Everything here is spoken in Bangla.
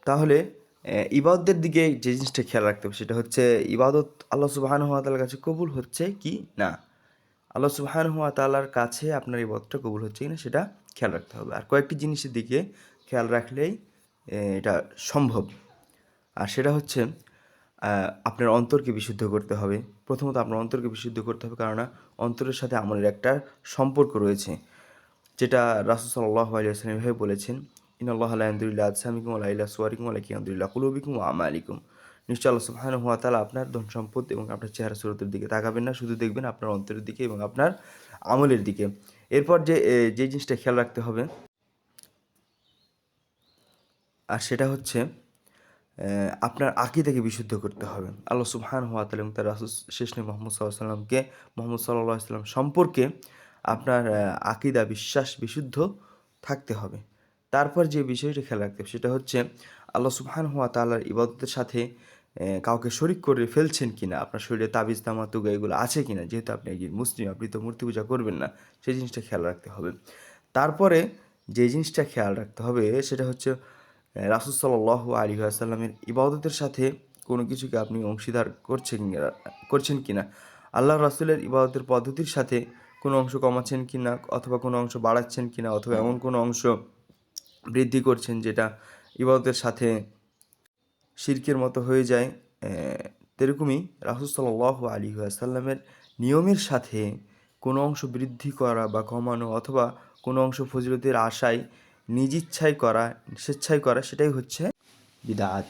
তাহলে ইবাদতের দিকে যে জিনিসটা খেয়াল রাখতে হবে সেটা হচ্ছে ইবাদত আল্লাহ সুবহানাহু ওয়া তাআলার কাছে কবুল হচ্ছে কি না। আল্লাহ সুবহানাহু ওয়া তাআলার কাছে আপনার ইবাদতটা কবুল হচ্ছে কি না সেটা খেয়াল রাখতে হবে। আর কয়েকটি জিনিসের দিকে খেয়াল রাখলেই এটা সম্ভব। আর সেটা হচ্ছে আপনার অন্তরকে বিশুদ্ধ করতে হবে। প্রথমত আপনার অন্তরকে বিশুদ্ধ করতে হবে, কেননা অন্তরের সাথে আমলের একটা সম্পর্ক রয়েছে, যেটা রাসূল সাল্লাল্লাহু আলাইহি ওয়াসাল্লাম এভাবে বলেছেন, ইন্নাল্লাহা লা ইয়ানজুরু ইলা আজসামিকুম ওয়ালা ইলা সুওয়ারিকুম ওয়ালাকিন ইয়ানজুরু ইলা কুলুবিকুম ওয়া আমালিকুম। নিশ্চয় আল্লাহ সুবহানাহু ওয়া তাআলা আপনার ধন সম্পদ এবং আপনার চেহারা সুরতের দিকে তাকাবেন না, শুধু দেখবেন আপনার অন্তরের দিকে এবং আপনার আমলের দিকে। এরপর যে জিনিসটা খেয়াল রাখতে হবে, আর সেটা হচ্ছে আপনার আকীদাকে বিশুদ্ধ করতে হবে। আল্লাহ সুবহানাহু ওয়া তাআলা এবং তার রাসূল শেষ নবী মুহাম্মদ সাল্লাল্লাহু আলাইহি ওয়াসাল্লামকে, মুহাম্মদ সাল্লাল্লাহু আলাইহি ওয়াসাল্লাম সম্পর্কে আপনার আকীদা বিশ্বাস বিশুদ্ধ থাকতে হবে। তারপর যে বিষয়টা খেয়াল রাখতে হবে সেটা হচ্ছে আল্লাহ সুবহানাহু ওয়া তাআলার ইবাদতের সাথে কাউকে শরিক করে ফেলছেন কিনা, আপনার শরীরে তাবিজ তামা তুগা এগুলো আছে কিনা। যেহেতু আপনি একজন মুসলিম, আপনি তো মূর্তি পূজা করবেন না, সেই জিনিসটা খেয়াল রাখতে হবে। তারপরে যে জিনিসটা খেয়াল রাখতে হবে সেটা হচ্ছে রাসূল সাল্লাল্লাহু আলাইহি ওয়াসাল্লামের ইবাদতের সাথে কোনো কিছুকে আপনি অংশীদার করছেন কিনা। আল্লাহর রাসূলের ইবাদতের পদ্ধতির সাথে কোনো অংশ কমাচ্ছেন কিনা, অথবা কোনো অংশ বাড়াচ্ছেন কিনা, অথবা এমন কোনো অংশ বৃদ্ধি করছেন যেটা ইবাদতের সাথে শিরকের মতো হয়ে যায়। তেরকমই রাসূল সাল্লাল্লাহু আলাইহি ওয়াসাল্লামের নিয়মের সাথে কোনো অংশ বৃদ্ধি করা বা কমানো, অথবা কোনো অংশ ফজিলতের আশায় নিজ ইচ্ছায় করা, স্বেচ্ছায় করা, সেটাই হচ্ছে বিদআত।